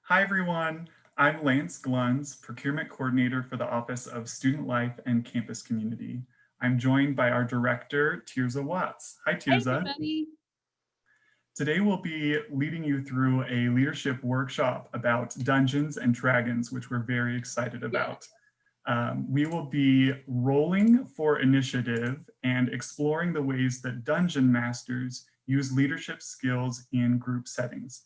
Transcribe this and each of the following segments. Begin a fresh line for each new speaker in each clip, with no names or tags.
Hi, everyone. I'm Lance Glunz, Procurement Coordinator for the Office of Student Life and Campus Community. I'm joined by our Director, Tierza Watts. Hi,
Hi,
Tierza.
everybody.
Today, we'll be leading you through a leadership workshop about Dungeons and Dragons, which we're very excited about. We will be rolling for initiative and exploring the ways that dungeon masters use leadership skills in group settings.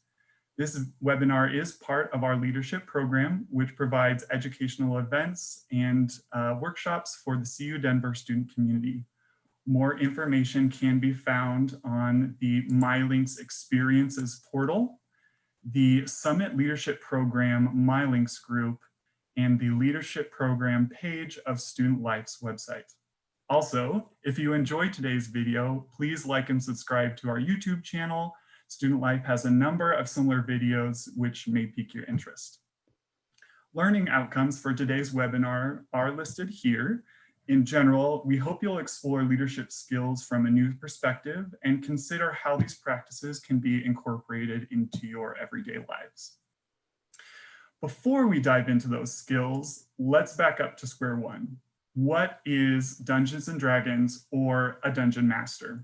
This webinar is part of our leadership program, which provides educational events and workshops for the CU Denver student community. More information can be found on the MyLinks Experiences portal, the Summit Leadership Program MyLinks group, and the Leadership Program page of Student Life's website. Also, if you enjoyed today's video, please like and subscribe to our YouTube channel. Student Life has a number of similar videos which may pique your interest. Learning outcomes for today's webinar are listed here. In general, we hope you'll explore leadership skills from a new perspective and consider how these practices can be incorporated into your everyday lives. Before we dive into those skills, let's back up to square one. What is Dungeons and Dragons, or a dungeon master?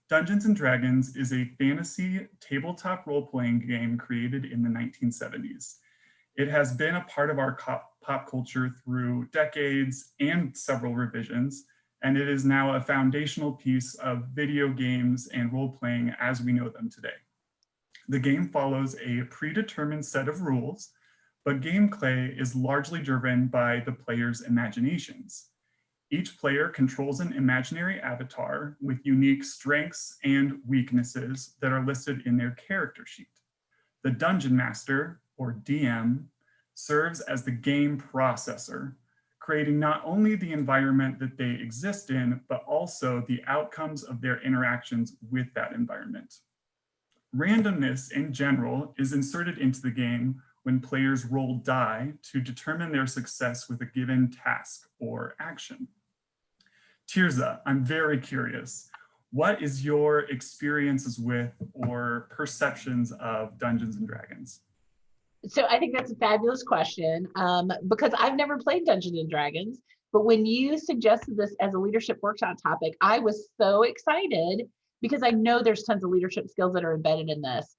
Dungeons and Dragons is a fantasy tabletop role-playing game created in the 1970s. It has been a part of our pop culture through decades and several revisions, and it is now a foundational piece of video games and role-playing as we know them today. The game follows a predetermined set of rules, but gameplay is largely driven by the player's imaginations. Each player controls an imaginary avatar with unique strengths and weaknesses that are listed in their character sheet. The Dungeon Master, or DM, serves as the game processor, creating not only the environment that they exist in, but also the outcomes of their interactions with that environment. Randomness in general is inserted into the game when players roll die to determine their success with a given task or action. Tierza, I'm very curious. What is your experiences with or perceptions of Dungeons and Dragons?
So I think that's a fabulous question because I've never played Dungeons and Dragons, but when you suggested this as a leadership workshop topic, I was so excited because I know there's tons of leadership skills that are embedded in this.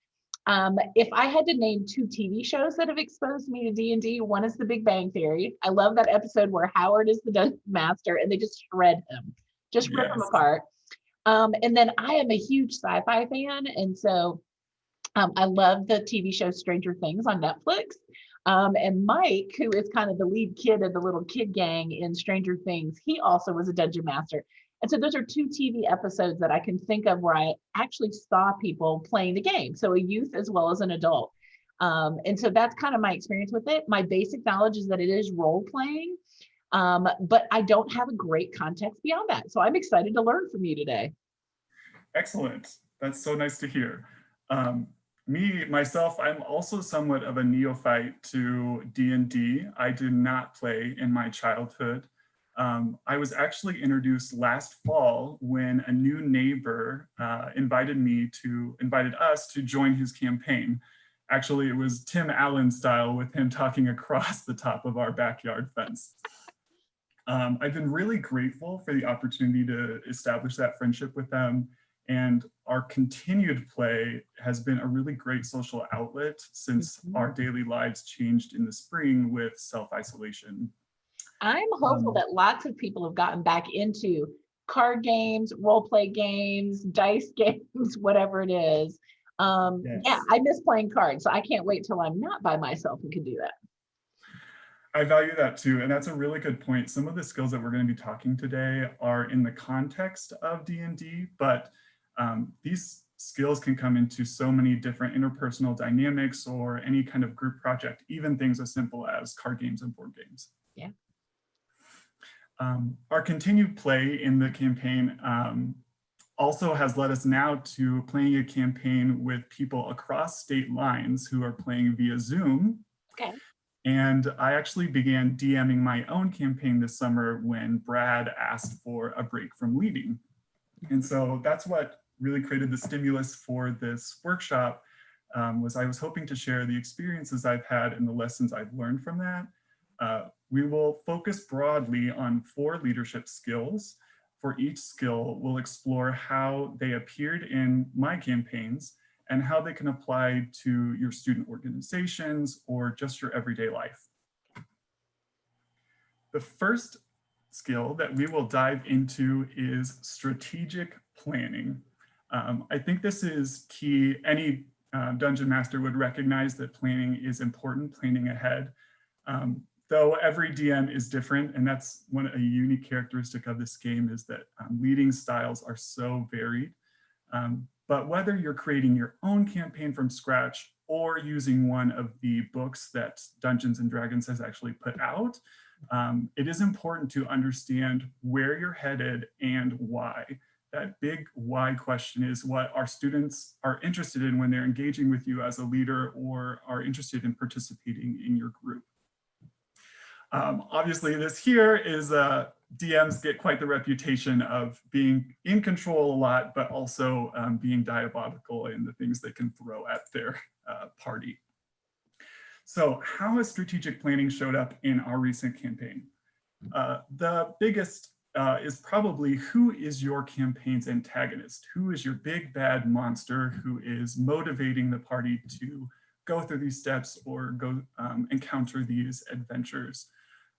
If I had to name two TV shows that have exposed me to D&D, one is The Big Bang Theory. I love that episode where Howard is the dungeon master and they just shred him, just rip him apart. And then I am a huge sci-fi fan, and so I love the TV show Stranger Things on Netflix. And Mike, who is kind of the lead kid of the little kid gang in Stranger Things, he also was a dungeon master. And so those are two TV episodes that I can think of where I actually saw people playing the game. So a youth as well as an adult. And so that's kind of my experience with it. My basic knowledge is that it is role playing, but I don't have a great context beyond that. So I'm excited to learn from you today.
Excellent. That's so nice to hear. Myself, I'm also somewhat of a neophyte to D&D. I did not play in my childhood. I was actually introduced last fall when a new neighbor invited us to join his campaign. Actually, it was Tim Allen style with him talking across the top of our backyard fence. I've been really grateful for the opportunity to establish that friendship with them. And our continued play has been a really great social outlet since our daily lives changed in the spring with self-isolation.
I'm hopeful that lots of people have gotten back into card games, role play games, dice games, whatever it is.
Yes.
Yeah, I miss playing cards, so I can't wait till I'm not by myself and can do that.
I value that too, and that's a really good point. Some of the skills that we're going to be talking today are in the context of D&D, but these skills can come into so many different interpersonal dynamics or any kind of group project, even things as simple as card games and board games.
Yeah.
Our continued play in the campaign also has led us now to playing a campaign with people across state lines who are playing via Zoom.
Okay.
And I actually began DMing my own campaign this summer when Brad asked for a break from leading. And so that's what really created the stimulus for this workshop, was I was hoping to share the experiences I've had and the lessons I've learned from that. We will focus broadly on 4 leadership skills. For each skill, we'll explore how they appeared in my campaigns and how they can apply to your student organizations or just your everyday life. The first skill that we will dive into is strategic planning. I think this is key. Any dungeon master would recognize that planning is important, planning ahead. Though every DM is different, and that's a unique characteristic of this game is that leading styles are so varied. But whether you're creating your own campaign from scratch or using one of the books that Dungeons and Dragons has actually put out, it is important to understand where you're headed and why. That big why question is what our students are interested in when they're engaging with you as a leader or are interested in participating in your group. Obviously, this here is DMs get quite the reputation of being in control a lot, but also being diabolical in the things they can throw at their party. So how has strategic planning showed up in our recent campaign? The biggest is probably who is your campaign's antagonist? Who is your big bad monster who is motivating the party to go through these steps or go encounter these adventures?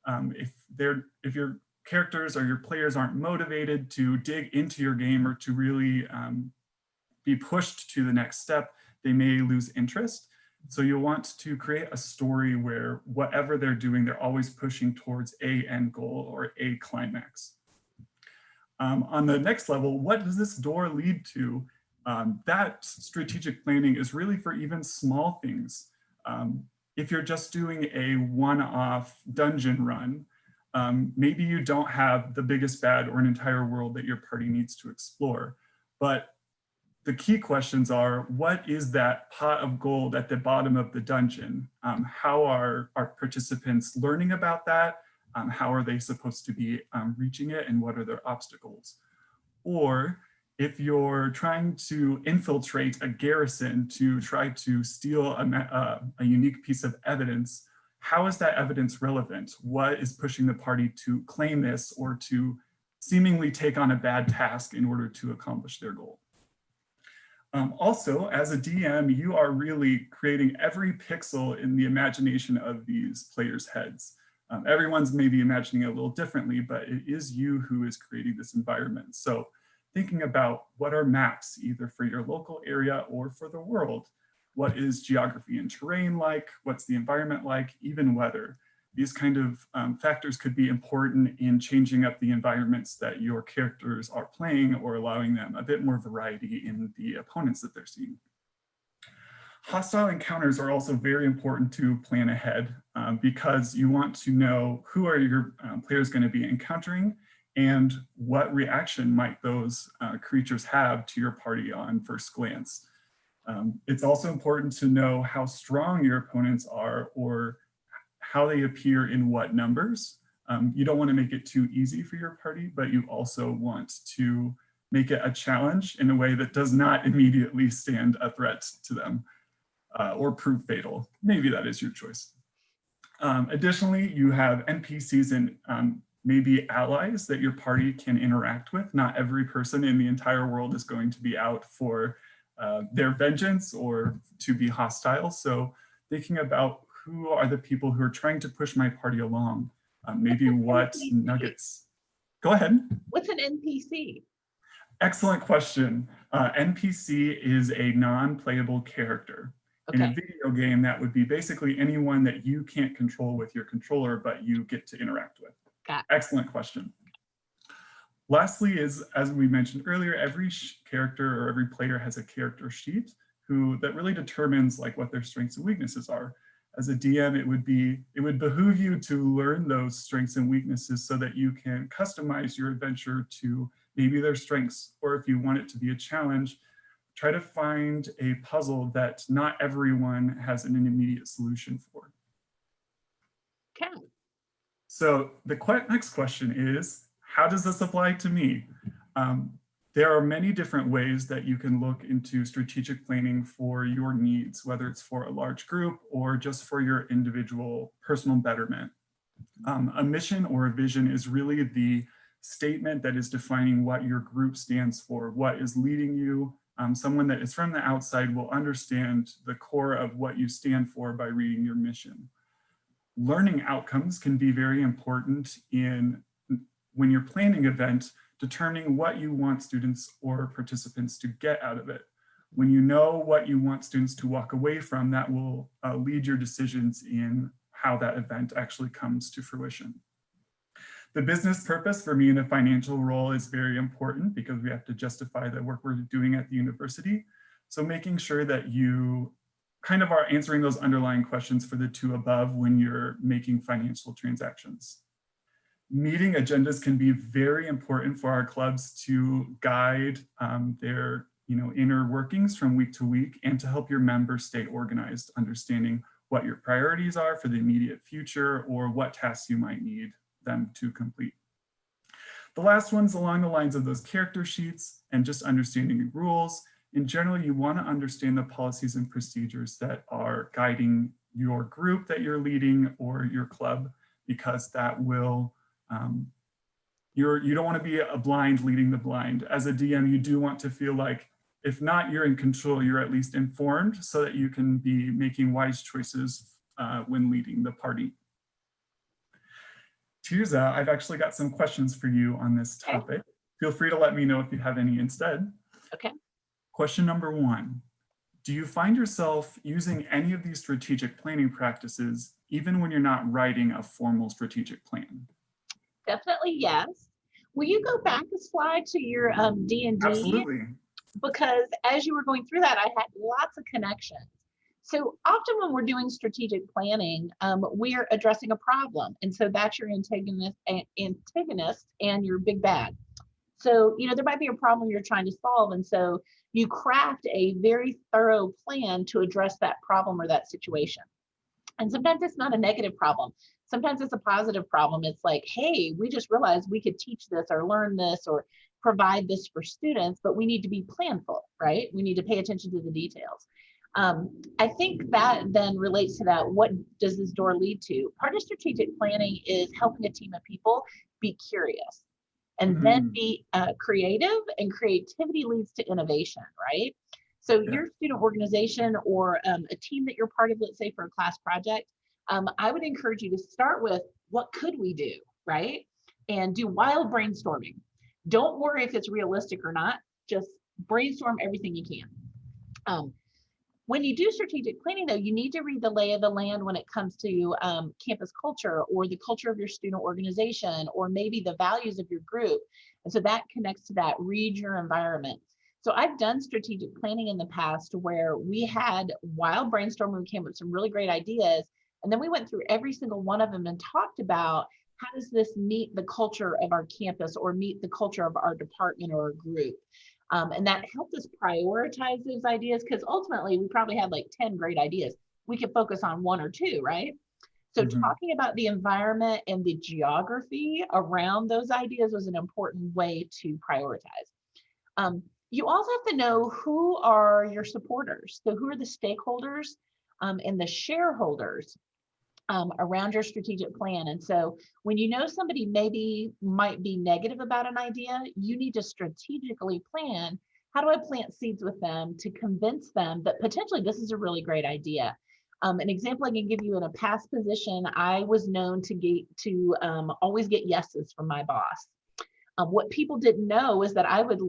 If your characters or your players aren't motivated to dig into your game or to really be pushed to the next step, they may lose interest. So you'll want to create a story where whatever they're doing, they're always pushing towards a end goal or a climax. On the next level, what does this door lead to? That strategic planning is really for even small things. If you're just doing a one-off dungeon run, maybe you don't have the biggest bad or an entire world that your party needs to explore. But the key questions are, what is that pot of gold at the bottom of the dungeon? How are our participants learning about that? How are they supposed to be reaching it, and what are their obstacles? Or if you're trying to infiltrate a garrison to try to steal a unique piece of evidence, how is that evidence relevant? What is pushing the party to claim this or to seemingly take on a bad task in order to accomplish their goal? Also, as a DM, you are really creating every pixel in the imagination of these players' heads. Everyone's maybe imagining it a little differently, but it is you who is creating this environment. So thinking about what are maps, either for your local area or for the world. What is geography and terrain like? What's the environment like? Even weather. These kind of factors could be important in changing up the environments that your characters are playing or allowing them a bit more variety in the opponents that they're seeing. Hostile encounters are also very important to plan ahead because you want to know who are your players going to be encountering and what reaction might those creatures have to your party on first glance. It's also important to know how strong your opponents are or how they appear in what numbers. You don't want to make it too easy for your party, but you also want to make it a challenge in a way that does not immediately stand a threat to them or prove fatal. Maybe that is your choice. Additionally, you have NPCs and maybe allies that your party can interact with. Not every person in the entire world is going to be out for their vengeance or to be hostile. So thinking about who are the people who are trying to push my party along, maybe what nuggets. Go ahead.
What's an NPC?
Excellent question. NPC is a non-playable character.
Okay.
In a video game, that would be basically anyone that you can't control with your controller, but you get to interact with.
Got it.
Excellent question. Lastly is, as we mentioned earlier, every character or every player has a character sheet that really determines like what their strengths and weaknesses are. As a DM, it would behoove you to learn those strengths and weaknesses so that you can customize your adventure to maybe their strengths, or if you want it to be a challenge, try to find a puzzle that not everyone has an immediate solution for.
Okay.
So the next question is, how does this apply to me? There are many different ways that you can look into strategic planning for your needs, whether it's for a large group or just for your individual personal betterment. A mission or a vision is really the statement that is defining what your group stands for, what is leading you. Someone that is from the outside will understand the core of what you stand for by reading your mission. Learning outcomes can be very important in when you're planning an event, determining what you want students or participants to get out of it. When you know what you want students to walk away from, that will lead your decisions in how that event actually comes to fruition. The business purpose for me in a financial role is very important because we have to justify the work we're doing at the university. So making sure that you kind of are answering those underlying questions for the two above when you're making financial transactions. Meeting agendas can be very important for our clubs to guide their inner workings from week to week and to help your members stay organized, understanding what your priorities are for the immediate future or what tasks you might need them to complete. The last one's along the lines of those character sheets and just understanding rules. In general, you want to understand the policies and procedures that are guiding your group that you're leading or your club, because that will you don't want to be a blind leading the blind. As a DM, you do want to feel like, if not you're in control, you're at least informed so that you can be making wise choices when leading the party. Tierza, I've actually got some questions for you on this topic. Feel free to let me know if you have any instead.
Okay.
Question number 1. Do you find yourself using any of these strategic planning practices even when you're not writing a formal strategic plan?
Definitely yes. Will you go back a slide to your D&D?
Absolutely.
Because as you were going through that, I had lots of connections. So often when we're doing strategic planning, we are addressing a problem. And so that's your antagonist and your big bad. So, there might be a problem you're trying to solve. And so you craft a very thorough plan to address that problem or that situation. And sometimes it's not a negative problem. Sometimes it's a positive problem. It's like, hey, we just realized we could teach this or learn this or provide this for students, but we need to be planful, right? We need to pay attention to the details. I think that then relates to that. What does this door lead to? Part of strategic planning is helping a team of people be curious and then be creative, and creativity leads to innovation, right? So your student organization or a team that you're part of, let's say for a class project, I would encourage you to start with what could we do, right? And do wild brainstorming. Don't worry if it's realistic or not, just brainstorm everything you can. When you do strategic planning though, you need to read the lay of the land when it comes to campus culture or the culture of your student organization, or maybe the values of your group. And so that connects to that, read your environment. So I've done strategic planning in the past where we had wild brainstorming, we came up with some really great ideas. And then we went through every single one of them and talked about how does this meet the culture of our campus or meet the culture of our department or our group. And that helped us prioritize those ideas, because ultimately we probably had like 10 great ideas. We could focus on 1 or 2, right? So talking about the environment and the geography around those ideas was an important way to prioritize. You also have to know who are your supporters. So who are the stakeholders and the shareholders around your strategic plan. And so when you know somebody might be negative about an idea, you need to strategically plan, how do I plant seeds with them to convince them that potentially this is a really great idea? An example I can give you: in a past position, I was known to always get yeses from my boss. What people didn't know is that I would,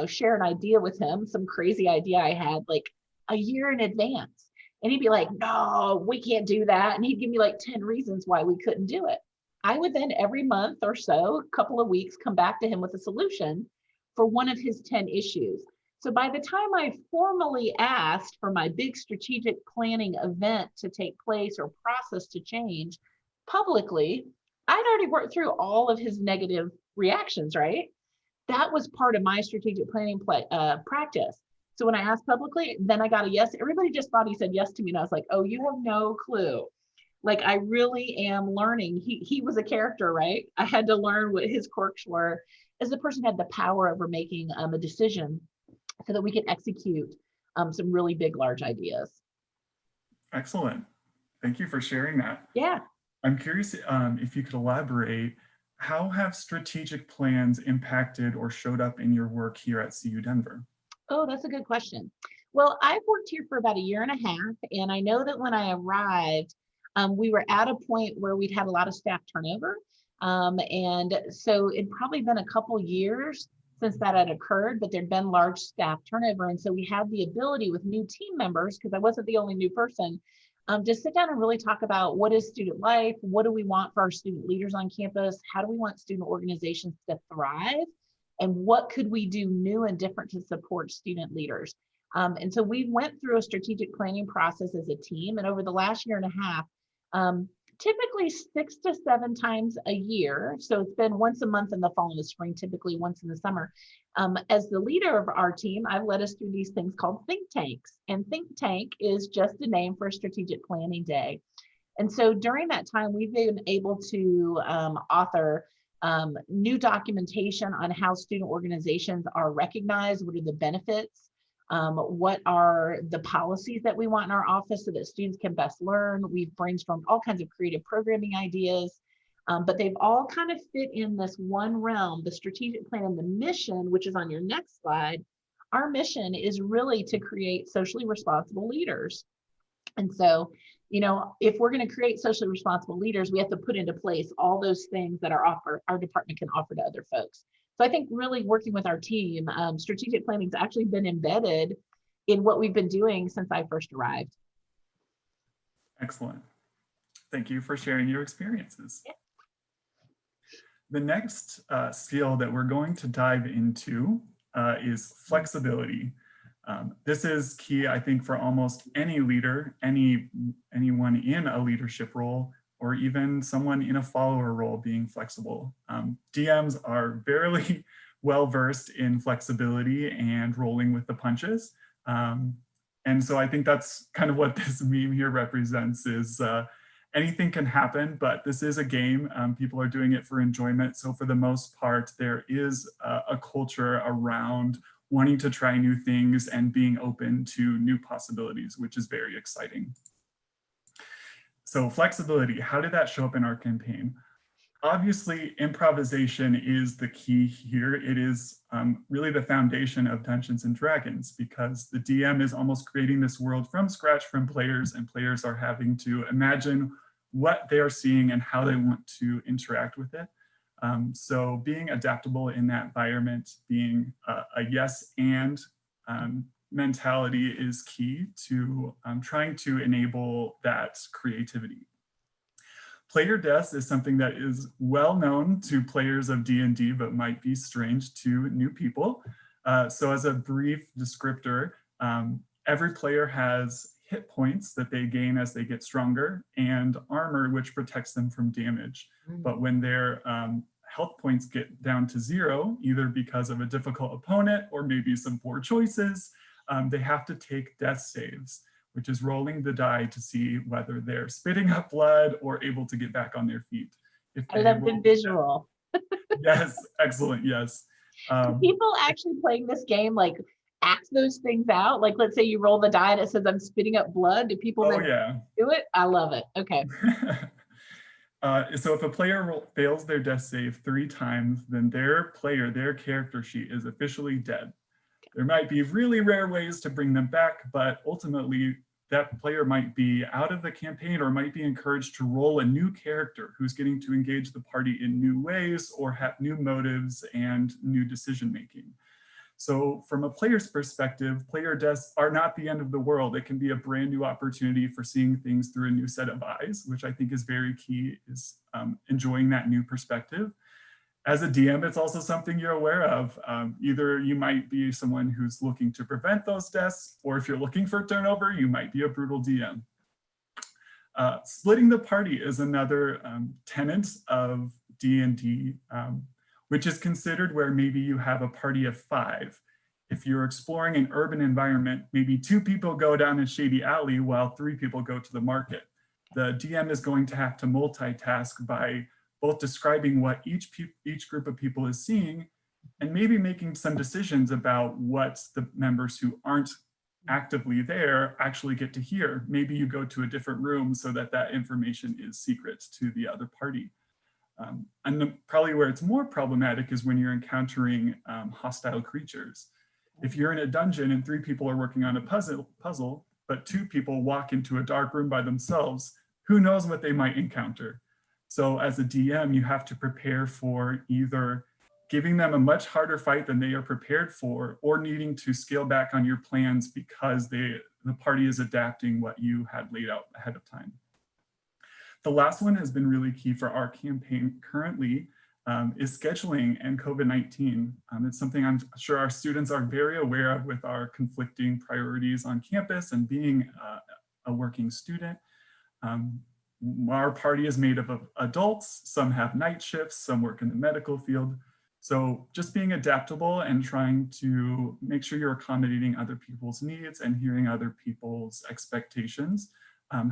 share an idea with him, some crazy idea I had, like a year in advance. And he'd be like, no, we can't do that. And he'd give me like 10 reasons why we couldn't do it. I would then every month or so, a couple of weeks, come back to him with a solution for one of his 10 issues. So by the time I formally asked for my big strategic planning event to take place or process to change publicly, I'd already worked through all of his negative reactions, right? That was part of my strategic planning practice. So when I asked publicly, then I got a yes. Everybody just thought he said yes to me. And I was like, oh, you have no clue. Like, I really am learning. He was a character, right? I had to learn what his quirks were. as the person who had the power over making a decision so that we could execute some really big, large ideas.
Excellent. Thank you for sharing that.
Yeah.
I'm curious if you could elaborate, how have strategic plans impacted or showed up in your work here at CU Denver?
Oh, that's a good question. Well, I've worked here for about a year and a half, and I know that when I arrived, we were at a point where we'd had a lot of staff turnover. And so it'd probably been a couple years since that had occurred, but there'd been large staff turnover. And so we had the ability with new team members, because I wasn't the only new person, to sit down and really talk about what is student life, what do we want for our student leaders on campus, how do we want student organizations to thrive, and what could we do new and different to support student leaders. And so we went through a strategic planning process as a team, and over the last year and a half, typically 6 to 7 times a year. So it's been once a month in the fall and the spring, typically once in the summer. As the leader of our team, I've led us through these things called think tanks. And think tank is just a name for a strategic planning day. And so during that time, we've been able to author new documentation on how student organizations are recognized, what are the benefits, what are the policies that we want in our office so that students can best learn. We've brainstormed all kinds of creative programming ideas, but they've all kind of fit in this one realm, the strategic plan and the mission, which is on your next slide. Our mission is really to create socially responsible leaders. And so, you know, if we're going to create socially responsible leaders, we have to put into place all those things that our department can offer to other folks. So I think really working with our team, strategic planning has actually been embedded in what we've been doing since I first arrived.
Excellent. Thank you for sharing your experiences.
Yeah.
The next skill that we're going to dive into is flexibility. This is key, I think, for almost any leader, anyone in a leadership role, or even someone in a follower role being flexible. DMs are very well versed in flexibility and rolling with the punches. And so I think that's kind of what this meme here represents is anything can happen, but this is a game. People are doing it for enjoyment. So for the most part, there is a culture around wanting to try new things and being open to new possibilities, which is very exciting. So flexibility, how did that show up in our campaign? Obviously, improvisation is the key here. It is really the foundation of Dungeons and Dragons because the DM is almost creating this world from scratch from players, and players are having to imagine what they are seeing and how they want to interact with it. So being adaptable in that environment, being a yes and mentality is key to trying to enable that creativity. Player deaths is something that is well known to players of D&D, but might be strange to new people. So as a brief descriptor, every player has hit points that they gain as they get stronger and armor, which protects them from damage. But when their health points get down to 0, either because of a difficult opponent or maybe some poor choices, they have to take death saves, which is rolling the die to see whether they're spitting up blood or able to get back on their feet.
I love the visual.
Yes, excellent, yes.
Do people actually playing this game like act those things out? Like, let's say you roll the die and it says I'm spitting up blood. Do people do it? I love it. Okay.
So if a player fails their death save 3 times, then their character sheet is officially dead. There might be really rare ways to bring them back, but ultimately that player might be out of the campaign or might be encouraged to roll a new character who's getting to engage the party in new ways or have new motives and new decision making. So from a player's perspective, player deaths are not the end of the world. It can be a brand new opportunity for seeing things through a new set of eyes, which I think is very key, is enjoying that new perspective. As a DM, it's also something you're aware of. Either you might be someone who's looking to prevent those deaths, or if you're looking for turnover, you might be a brutal DM. Splitting the party is another tenet of D&D, which is considered where maybe you have a party of 5. If you're exploring an urban environment, maybe 2 people go down a shady alley while 3 people go to the market. The DM is going to have to multitask by both describing what each group of people is seeing and maybe making some decisions about what the members who aren't actively there actually get to hear. Maybe you go to a different room so that that information is secret to the other party. Probably where it's more problematic is when you're encountering hostile creatures. If you're in a dungeon and 3 people are working on a puzzle, but 2 people walk into a dark room by themselves, who knows what they might encounter? So as a DM, you have to prepare for either giving them a much harder fight than they are prepared for, or needing to scale back on your plans because the party is adapting what you had laid out ahead of time. The last one has been really key for our campaign currently, is scheduling and COVID-19. It's something I'm sure our students are very aware of with our conflicting priorities on campus and being a working student. Our party is made up of adults, some have night shifts, some work in the medical field. So just being adaptable and trying to make sure you're accommodating other people's needs and hearing other people's expectations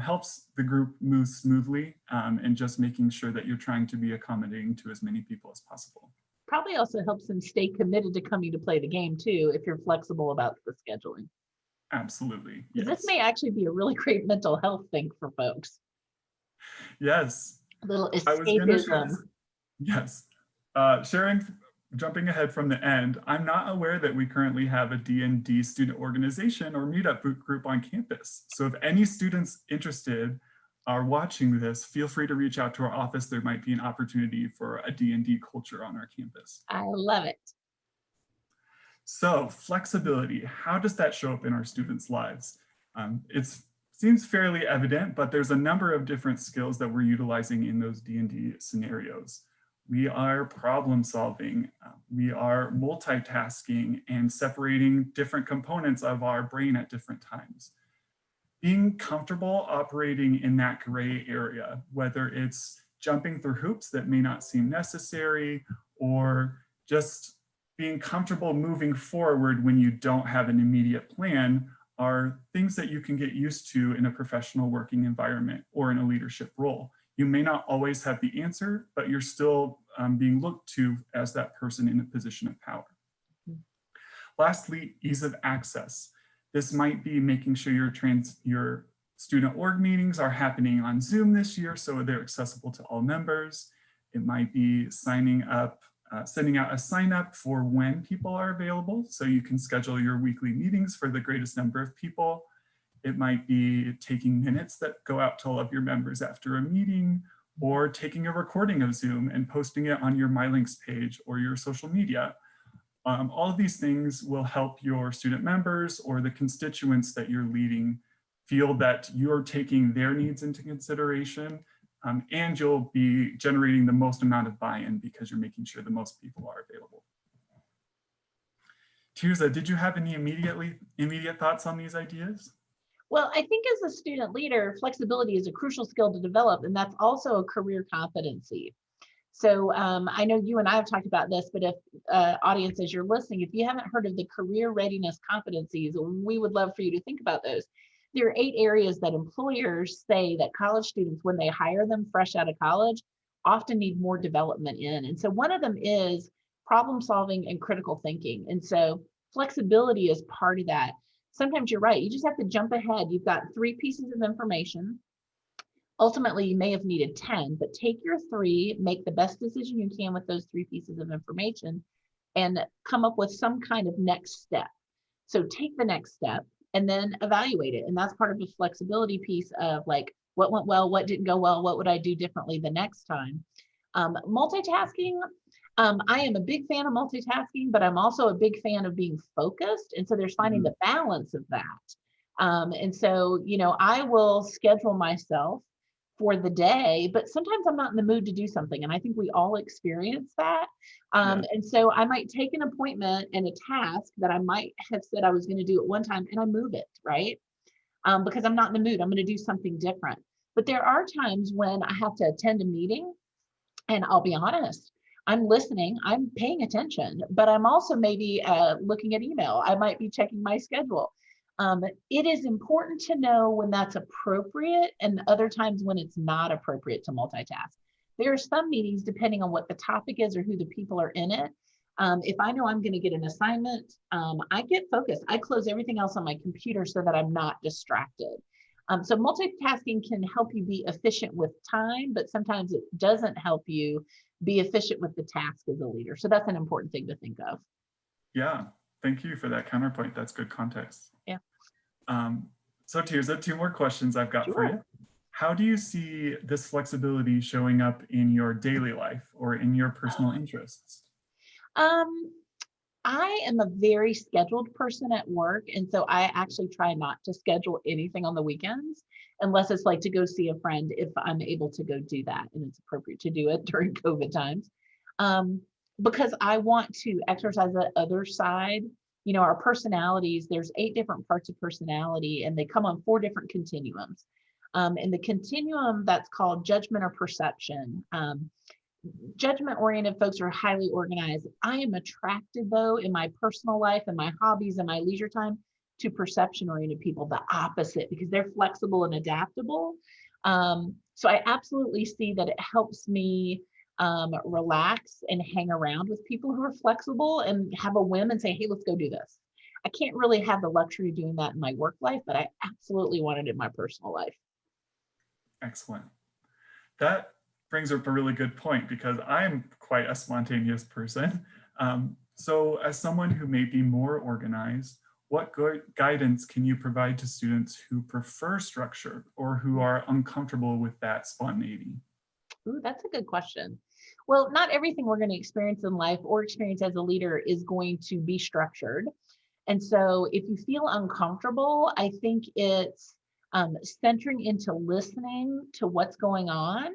helps the group move smoothly, and just making sure that you're trying to be accommodating to as many people as possible.
Probably also helps them stay committed to coming to play the game too, if you're flexible about the scheduling.
Absolutely.
Yes.
Yes.
This may actually be a really great mental health thing for folks.
Yes.
A little
I was going to
escapism.
Yes. Jumping ahead from the end, I'm not aware that we currently have a D&D student organization or meetup group on campus. So if any students interested are watching this, feel free to reach out to our office. There might be an opportunity for a D&D culture on our campus.
I love it.
So flexibility, how does that show up in our students' lives? It seems fairly evident, but there's a number of different skills that we're utilizing in those D&D scenarios. We are problem solving, we are multitasking and separating different components of our brain at different times. Being comfortable operating in that gray area, whether it's jumping through hoops that may not seem necessary, or just being comfortable moving forward when you don't have an immediate plan, are things that you can get used to in a professional working environment or in a leadership role. You may not always have the answer, but you're still being looked to as that person in a position of power. Lastly, ease of access. This might be making sure your student org meetings are happening on Zoom this year, so they're accessible to all members. It might be sending out a sign up for when people are available, so you can schedule your weekly meetings for the greatest number of people. It might be taking minutes that go out to all of your members after a meeting, or taking a recording of Zoom and posting it on your MyLinks page or your social media. All of these things will help your student members or the constituents that you're leading feel that you're taking their needs into consideration, and you'll be generating the most amount of buy-in because you're making sure the most people are available. Tierza, did you have any immediate thoughts on these ideas?
Well, I think as a student leader, flexibility is a crucial skill to develop, and that's also a career competency. So I know you and I have talked about this, but if audience, as you're listening, if you haven't heard of the career readiness competencies, we would love for you to think about those. There are 8 areas that employers say that college students, when they hire them fresh out of college, often need more development in. And so one of them is problem solving and critical thinking. And so flexibility is part of that. Sometimes you're right, you just have to jump ahead. You've got 3 pieces of information. Ultimately, you may have needed 10, but take your 3, make the best decision you can with those 3 pieces of information, and come up with some kind of next step. So take the next step and then evaluate it. And that's part of the flexibility piece of like, what went well, what didn't go well, what would I do differently the next time? Multitasking, I am a big fan of multitasking, but I'm also a big fan of being focused. And so there's finding the balance of that. And so, you know, I will schedule myself for the day, but sometimes I'm not in the mood to do something. And I think we all experience that. And so I might take an appointment and a task that I might have said I was going to do at one time, and I move it, right? Because I'm not in the mood. I'm going to do something different. But there are times when I have to attend a meeting, and I'll be honest, I'm listening, I'm paying attention, but I'm also maybe looking at email. I might be checking my schedule. It is important to know when that's appropriate and other times when it's not appropriate to multitask. There are some meetings, depending on what the topic is or who the people are in it, If I know I'm going to get an assignment, I get focused. I close everything else on my computer so that I'm not distracted. So multitasking can help you be efficient with time, but sometimes it doesn't help you be efficient with the task as a leader. So that's an important thing to think of.
Yeah, thank you for that counterpoint. That's good context.
Yeah.
So Tierza, two more questions I've got for you.
Sure.
How do you see this flexibility showing up in your daily life or in your personal interests?
Um, I am a very scheduled person at work. And so I actually try not to schedule anything on the weekends unless it's like to go see a friend if I'm able to go do that and it's appropriate to do it during COVID times. Um, because I want to exercise the other side. You know, our personalities, there's 8 different parts of personality and they come on 4 different continuums. And the continuum that's called judgment or perception. Judgment oriented folks are highly organized. I am attracted though in my personal life and my hobbies and my leisure time to perception oriented people, the opposite, because they're flexible and adaptable. So I absolutely see that it helps me relax and hang around with people who are flexible and have a whim and say, hey, let's go do this. I can't really have the luxury of doing that in my work life, but I absolutely want it in my personal life.
Excellent. That brings up a really good point because I'm quite a spontaneous person. So as someone who may be more organized, what guidance can you provide to students who prefer structure or who are uncomfortable with that spontaneity?
Ooh, that's a good question. Well, not everything we're going to experience in life or experience as a leader is going to be structured. And so if you feel uncomfortable, I think it's centering into listening to what's going on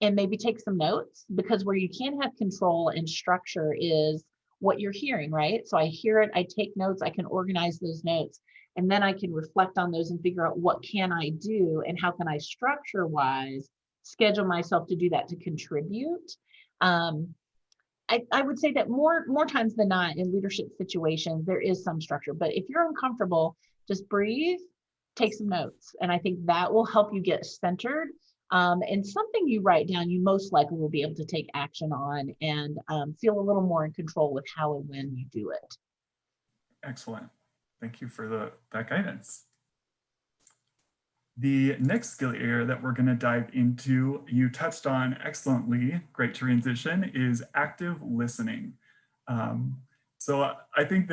and maybe take some notes, because where you can have control and structure is what you're hearing, right? So I hear it, I take notes, I can organize those notes, and then I can reflect on those and figure out what can I do and how can I structure wise schedule myself to do that to contribute. Um, I would say that more times than not in leadership situations, there is some structure, but if you're uncomfortable, just breathe, take some notes. And I think that will help you get centered. And something you write down, you most likely will be able to take action on and feel a little more in control with how and when you do it.
Excellent. Thank you for that guidance. The next skill area that we're going to dive into, you touched on excellently, great transition, is active listening. So I think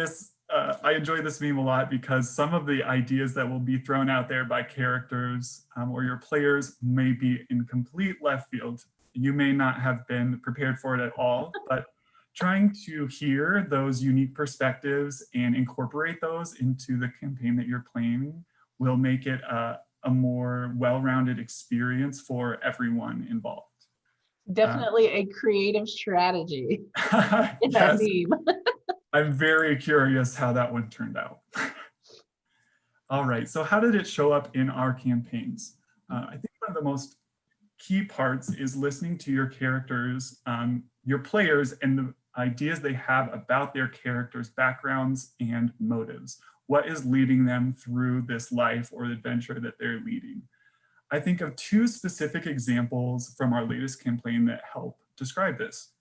I enjoy this meme a lot because some of the ideas that will be thrown out there by characters or your players may be in complete left field. You may not have been prepared for it at all, but trying to hear those unique perspectives and incorporate those into the campaign that you're playing will make it a more well-rounded experience for everyone involved.
Definitely a creative strategy in that
Yes,
meme.
I'm very curious how that one turned out. All right, so how did it show up in our campaigns? I think one of the most key parts is listening to your characters, your players, and the ideas they have about their characters' backgrounds and motives. What is leading them through this life or adventure that they're leading? I think of 2 specific examples from our latest campaign that help describe this.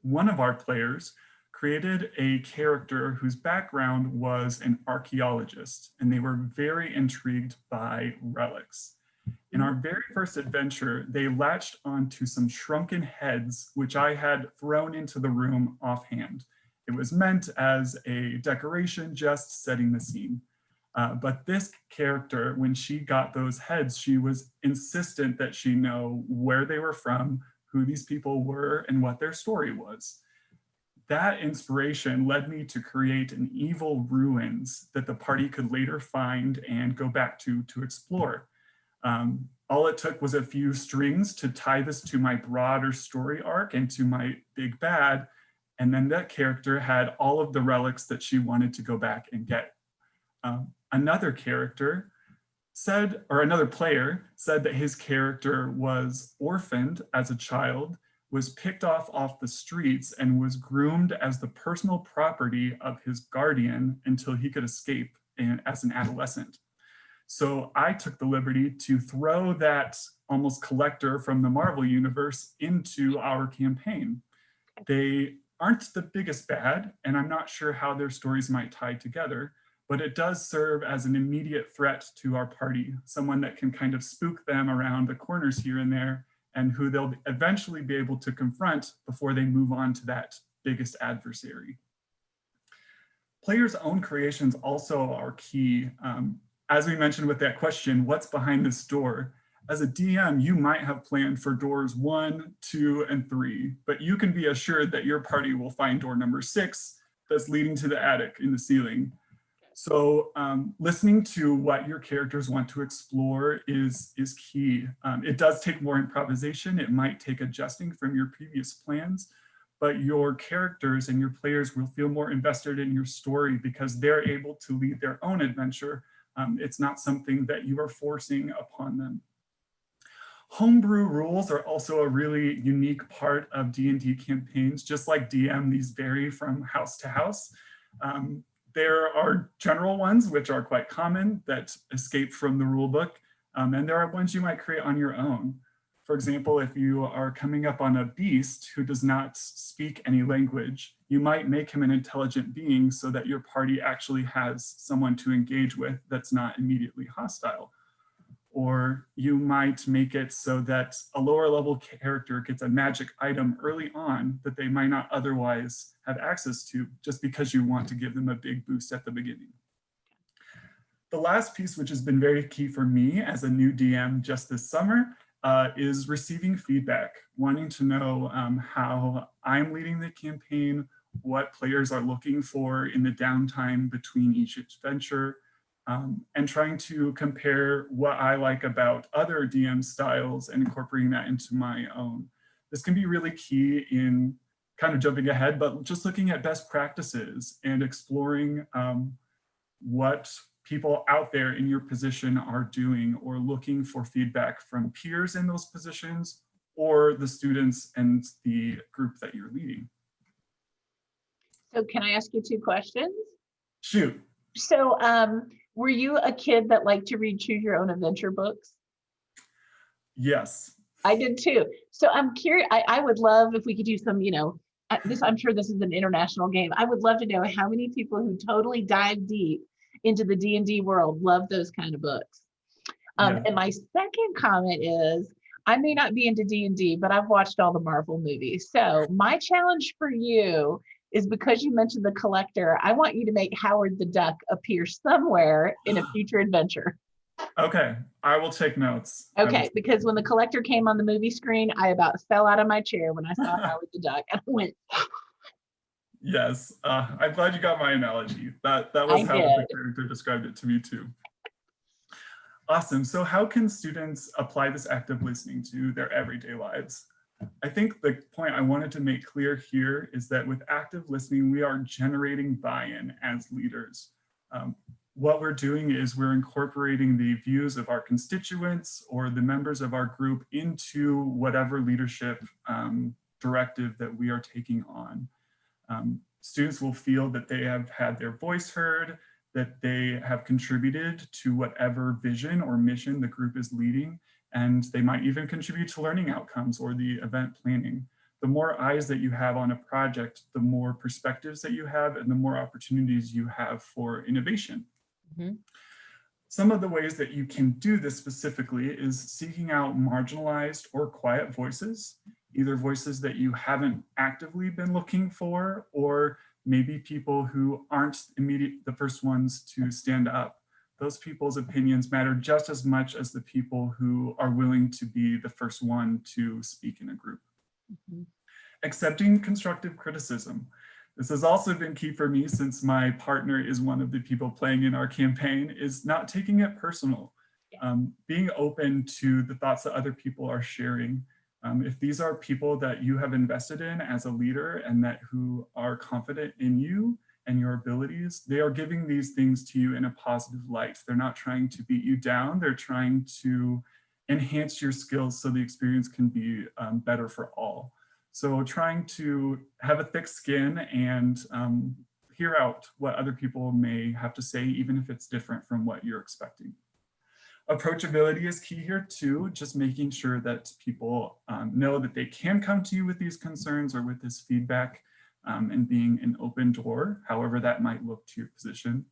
One of our players created a character whose background was an archaeologist, and they were very intrigued by relics. In our very first adventure, they latched onto some shrunken heads, which I had thrown into the room offhand. It was meant as a decoration, just setting the scene. But this character, when she got those heads, she was insistent that she know where they were from, who these people were, and what their story was. That inspiration led me to create an evil ruins that the party could later find and go back to explore. All it took was a few strings to tie this to my broader story arc and to my big bad. And then that character had all of the relics that she wanted to go back and get. Another character said, or another player said that his character was orphaned as a child, was picked off the streets, and was groomed as the personal property of his guardian until he could escape as an adolescent. So I took the liberty to throw that almost collector from the Marvel universe into our campaign. They aren't the biggest bad, and I'm not sure how their stories might tie together, but it does serve as an immediate threat to our party, someone that can kind of spook them around the corners here and there, and who they'll eventually be able to confront before they move on to that biggest adversary. Players' own creations also are key. As we mentioned with that question, what's behind this door? As a DM, you might have planned for doors 1, 2, and 3, but you can be assured that your party will find door number 6 that's leading to the attic in the ceiling. So listening to what your characters want to explore is key. It does take more improvisation. It might take adjusting from your previous plans, but your characters and your players will feel more invested in your story because they're able to lead their own adventure. It's not something that you are forcing upon them. Homebrew rules are also a really unique part of D&D campaigns. Just like DM, these vary from house to house. There are general ones, which are quite common, that escape from the rule book. And there are ones you might create on your own. For example, if you are coming up on a beast who does not speak any language, you might make him an intelligent being so that your party actually has someone to engage with that's not immediately hostile. Or you might make it so that a lower level character gets a magic item early on that they might not otherwise have access to just because you want to give them a big boost at the beginning. The last piece, which has been very key for me as a new DM just this summer, is receiving feedback, wanting to know how I'm leading the campaign, what players are looking for in the downtime between each adventure, and trying to compare what I like about other DM styles and incorporating that into my own. This can be really key in kind of jumping ahead, but just looking at best practices and exploring what people out there in your position are doing, or looking for feedback from peers in those positions or the students and the group that you're leading.
So can I ask you 2 questions?
Shoot.
So were you a kid that liked to read choose your own adventure books?
Yes.
I did too. So I'm curious, I would love if we could do some, I'm sure this is an international game. I would love to know how many people who totally dive deep into the D&D world love those kind of books.
Yeah.
And my second comment is, I may not be into D&D, but I've watched all the Marvel movies. So my challenge for you is, because you mentioned the collector, I want you to make Howard the Duck appear somewhere in a future adventure.
Okay, I will take notes.
Okay, because when the collector came on the movie screen, I about fell out of my chair when I saw Howard the Duck, and I went.
Yes, I'm glad you got my analogy. That was
I
how
did.
the character described it to me too. Awesome. So how can students apply this active listening to their everyday lives? I think the point I wanted to make clear here is that with active listening, we are generating buy-in as leaders. What we're doing is we're incorporating the views of our constituents or the members of our group into whatever leadership directive that we are taking on. Students will feel that they have had their voice heard, that they have contributed to whatever vision or mission the group is leading, and they might even contribute to learning outcomes or the event planning. The more eyes that you have on a project, the more perspectives that you have and the more opportunities you have for innovation. Mm-hmm. Some of the ways that you can do this specifically is seeking out marginalized or quiet voices, either voices that you haven't actively been looking for, or maybe people who aren't the first ones to stand up. Those people's opinions matter just as much as the people who are willing to be the first one to speak in a group. Mm-hmm. Accepting constructive criticism. This has also been key for me, since my partner is one of the people playing in our campaign, is not taking it personal. Being open to the thoughts that other people are sharing. If these are people that you have invested in as a leader and who are confident in you and your abilities, they are giving these things to you in a positive light. They're not trying to beat you down. They're trying to enhance your skills so the experience can be better for all. So trying to have a thick skin and hear out what other people may have to say, even if it's different from what you're expecting. Approachability is key here too, just making sure that people know that they can come to you with these concerns or with this feedback. and being an open door, however that might look to your position.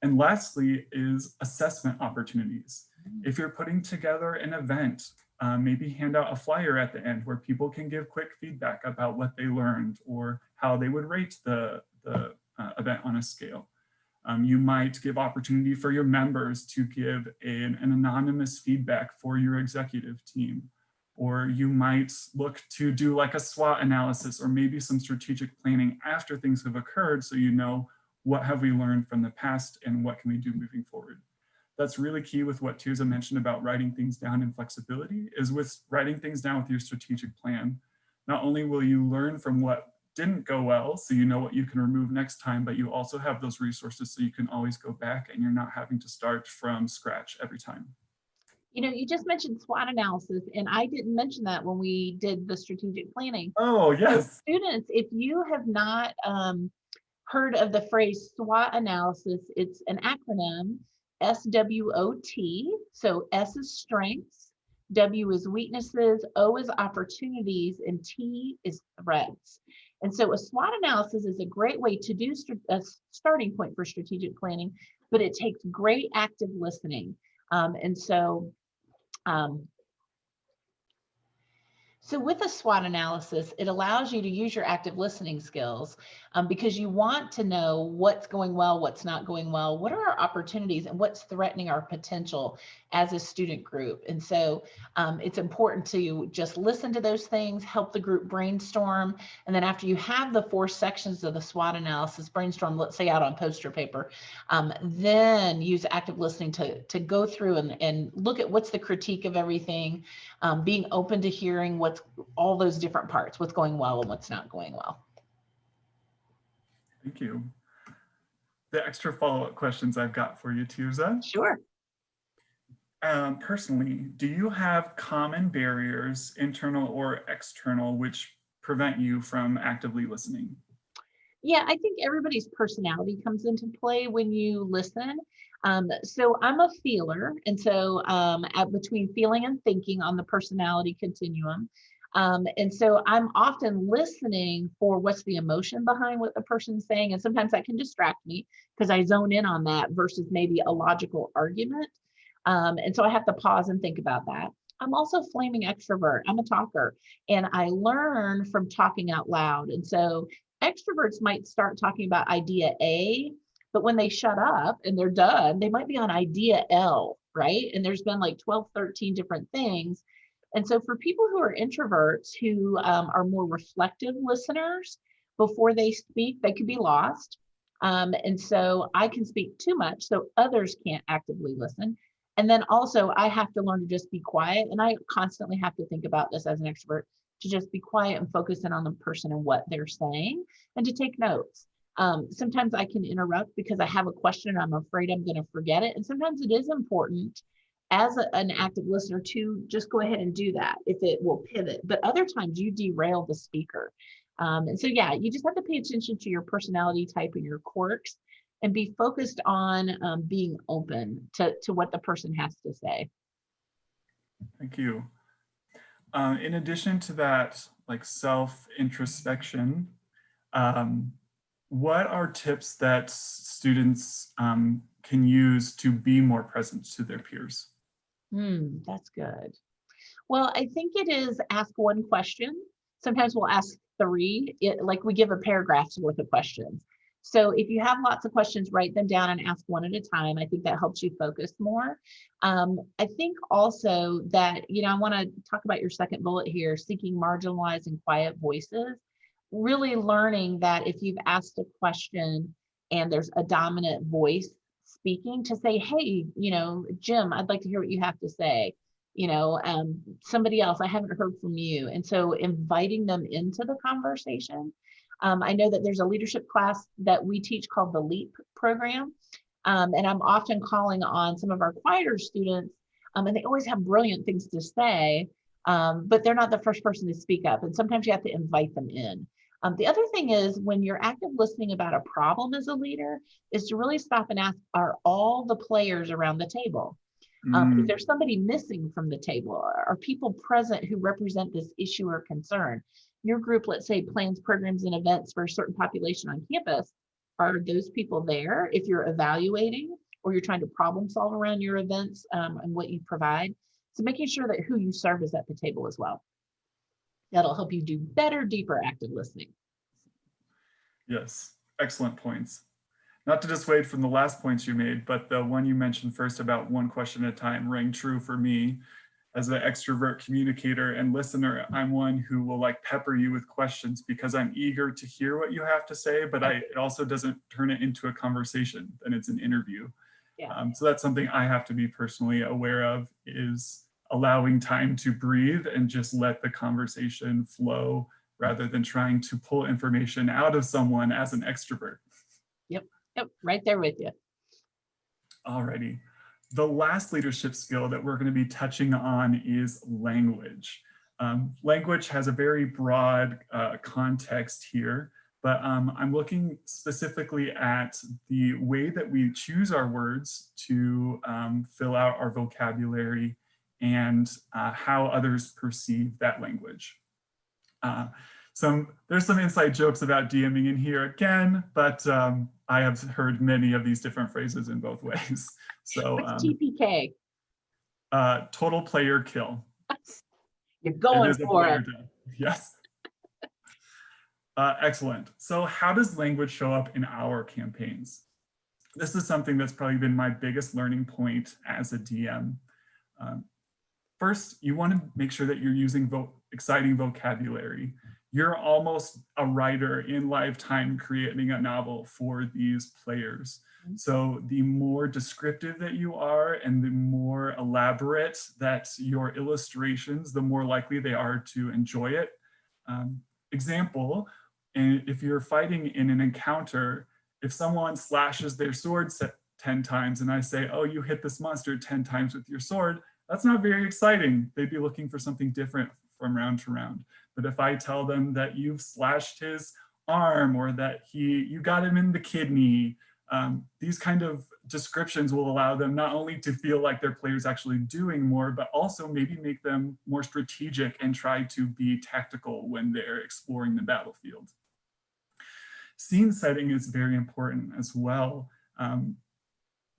And lastly is assessment opportunities. If you're putting together an event, maybe hand out a flyer at the end where people can give quick feedback about what they learned or how they would rate the event on a scale. You might give opportunity for your members to give an anonymous feedback for your executive team. Or you might look to do like a SWOT analysis or maybe some strategic planning after things have occurred, so you know what have we learned from the past and what can we do moving forward. That's really key with what Tierza mentioned about writing things down and flexibility, is with writing things down with your strategic plan. Not only will you learn from what didn't go well, so you know what you can remove next time, but you also have those resources so you can always go back and you're not having to start from scratch every time.
You just mentioned SWOT analysis, and I didn't mention that when we did the strategic planning.
Oh, yes.
So students, if you have not heard of the phrase SWOT analysis, it's an acronym, SWOT. So S is strengths, W is weaknesses, O is opportunities, and T is threats. And so a SWOT analysis is a great way to do a starting point for strategic planning, but it takes great active listening. So with a SWOT analysis, it allows you to use your active listening skills because you want to know what's going well, what's not going well, what are our opportunities, and what's threatening our potential as a student group. And so it's important to just listen to those things, help the group brainstorm. And then after you have the 4 sections of the SWOT analysis brainstorm, let's say out on poster paper, then use active listening to go through and look at what's the critique of everything, being open to hearing what's all those different parts, what's going well and what's not going well.
Thank you. The extra follow-up questions I've got for you, Tierza.
Sure.
Personally, do you have common barriers, internal or external, which prevent you from actively listening?
Yeah, I think everybody's personality comes into play when you listen. So I'm a feeler. And so between feeling and thinking on the personality continuum. And so I'm often listening for what's the emotion behind what the person's saying. And sometimes that can distract me because I zone in on that versus maybe a logical argument. And so I have to pause and think about that. I'm also flaming extrovert. I'm a talker and I learn from talking out loud. And so extroverts might start talking about idea A, but when they shut up and they're done, they might be on idea L, right? And there's been like 12, 13 different things. And so for people who are introverts who are more reflective listeners before they speak, they could be lost. And so I can speak too much, so others can't actively listen. And then also I have to learn to just be quiet. And I constantly have to think about this as an extrovert, to just be quiet and focus in on the person and what they're saying and to take notes. Sometimes I can interrupt because I have a question and I'm afraid I'm going to forget it. And sometimes it is important as an active listener to just go ahead and do that if it will pivot. But other times you derail the speaker. And so, yeah, you just have to pay attention to your personality type and your quirks and be focused on being open to what the person has to say.
Thank you. In addition to that, like self-introspection, what are tips that students can use to be more present to their peers?
That's good. Well, I think it is ask one question. Sometimes we'll ask 3, like we give a paragraph's worth of questions. So if you have lots of questions, write them down and ask one at a time. I think that helps you focus more. I think also that, I want to talk about your second bullet here, seeking marginalized and quiet voices, really learning that if you've asked a question and there's a dominant voice speaking, to say, hey, Jim, I'd like to hear what you have to say. Somebody else, I haven't heard from you. And so inviting them into the conversation. I know that there's a leadership class that we teach called the LEAP program. And I'm often calling on some of our quieter students, and they always have brilliant things to say, but they're not the first person to speak up. And sometimes you have to invite them in. The other thing is when you're active listening about a problem as a leader is to really stop and ask, are all the players around the table? If there's somebody missing from the table, are people present who represent this issue or concern? your group, let's say, plans programs and events for a certain population on campus, are those people there if you're evaluating or you're trying to problem solve around your events and what you provide? So making sure that who you serve is at the table as well. That'll help you do better, deeper active listening.
Yes, excellent points. Not to dissuade from the last points you made, but the one you mentioned first about one question at a time rang true for me. As an extrovert communicator and listener, I'm one who will like pepper you with questions because I'm eager to hear what you have to say, but it also doesn't turn it into a conversation, and it's an interview.
Yeah.
So that's something I have to be personally aware of, is allowing time to breathe and just let the conversation flow rather than trying to pull information out of someone as an extrovert.
Yep, right there with you.
Alrighty. The last leadership skill that we're going to be touching on is language. Language has a very broad context here, but I'm looking specifically at the way that we choose our words to fill out our vocabulary and how others perceive that language. There's some inside jokes about DMing in here again, but I have heard many of these different phrases in both ways. So
what's TPK?
Total player kill.
You're going for it.
Yes. Excellent. So how does language show up in our campaigns? This is something that's probably been my biggest learning point as a DM. First, you want to make sure that you're using exciting vocabulary. You're almost a writer in lifetime creating a novel for these players. So the more descriptive that you are and the more elaborate that your illustrations, the more likely they are to enjoy it. Example, and if you're fighting in an encounter, if someone slashes their sword 10 times and I say, oh, you hit this monster 10 times with your sword, that's not very exciting. They'd be looking for something different from round to round. But if I tell them that you've slashed his arm or that you got him in the kidney, these kind of descriptions will allow them not only to feel like their player's actually doing more, but also maybe make them more strategic and try to be tactical when they're exploring the battlefield. Scene setting is very important as well.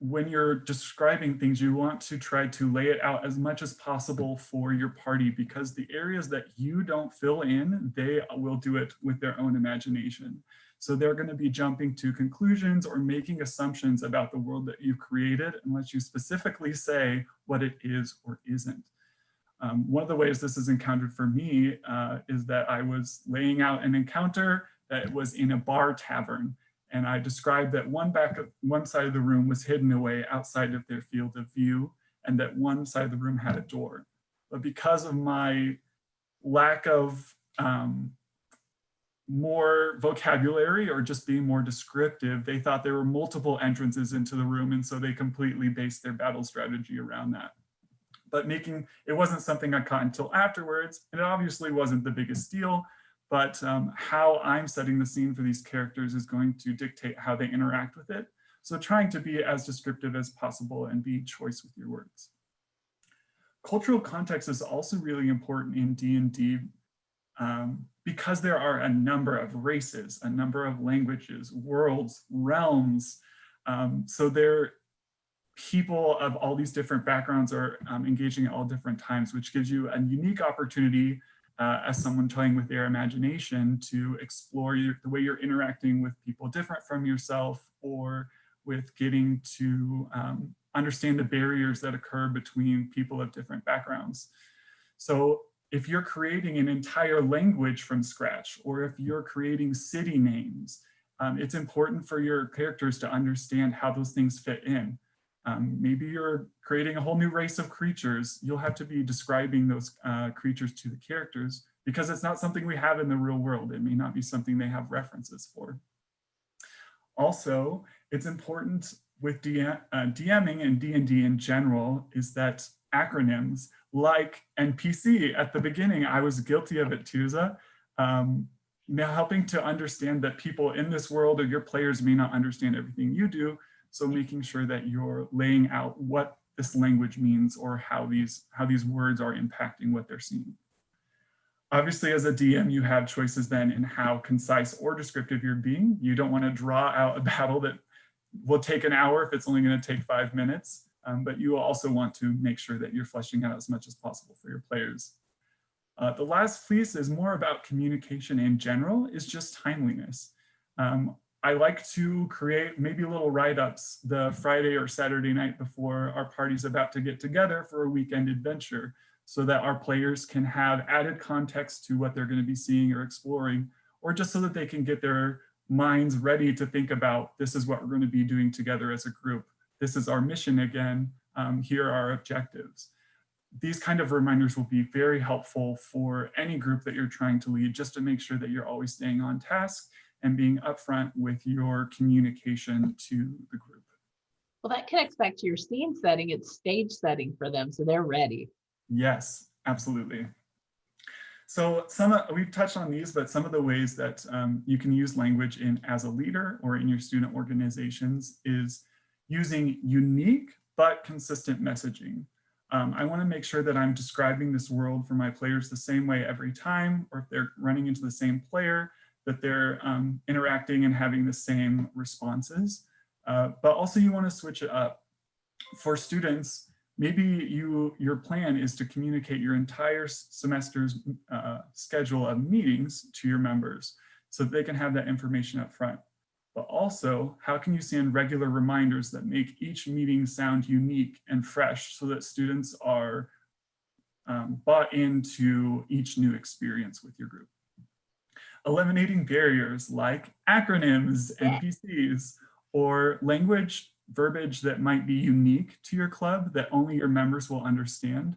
When you're describing things, you want to try to lay it out as much as possible for your party, because the areas that you don't fill in, they will do it with their own imagination. So they're going to be jumping to conclusions or making assumptions about the world that you've created unless you specifically say what it is or isn't. One of the ways this is encountered for me is that I was laying out an encounter that was in a bar tavern. And I described that one side of the room was hidden away outside of their field of view, and that one side of the room had a door. But because of my lack of more vocabulary or just being more descriptive, they thought there were multiple entrances into the room, and so they completely based their battle strategy around that. But it wasn't something I caught until afterwards, and it obviously wasn't the biggest deal. But how I'm setting the scene for these characters is going to dictate how they interact with it. So trying to be as descriptive as possible and be choice with your words. Cultural context is also really important in D&D because there are a number of races, a number of languages, worlds, realms. So people of all these different backgrounds are engaging at all different times, which gives you a unique opportunity as someone toying with their imagination to explore the way you're interacting with people different from yourself, or with getting to understand the barriers that occur between people of different backgrounds. So if you're creating an entire language from scratch, or if you're creating city names, it's important for your characters to understand how those things fit in. Maybe you're creating a whole new race of creatures. You'll have to be describing those creatures to the characters because it's not something we have in the real world. It may not be something they have references for. Also, it's important with DMing and D&D in general is that acronyms like NPC at the beginning, I was guilty of it, Tierza. Now helping to understand that people in this world or your players may not understand everything you do. So making sure that you're laying out what this language means or how these words are impacting what they're seeing. Obviously, as a DM, you have choices then in how concise or descriptive you're being. You don't want to draw out a battle that will take an hour if it's only going to take 5 minutes, but you also want to make sure that you're fleshing out as much as possible for your players. The last piece is more about communication in general, is just timeliness. I like to create maybe little write-ups the Friday or Saturday night before our party's about to get together for a weekend adventure, so that our players can have added context to what they're going to be seeing or exploring, or just so that they can get their minds ready to think about, this is what we're going to be doing together as a group. This is our mission again. Here are our objectives. These kind of reminders will be very helpful for any group that you're trying to lead, just to make sure that you're always staying on task and being upfront with your communication to the group.
Well, that connects back to your scene setting. It's stage setting for them, so they're ready.
Yes, absolutely. So we've touched on these, but some of the ways that you can use language in as a leader or in your student organizations is using unique but consistent messaging. I want to make sure that I'm describing this world for my players the same way every time, or if they're running into the same player, that they're interacting and having the same responses. But also you want to switch it up. For students, maybe your plan is to communicate your entire semester's schedule of meetings to your members so that they can have that information up front. But also, how can you send regular reminders that make each meeting sound unique and fresh so that students are bought into each new experience with your group? Eliminating barriers like acronyms, NPCs, or language verbiage that might be unique to your club that only your members will understand.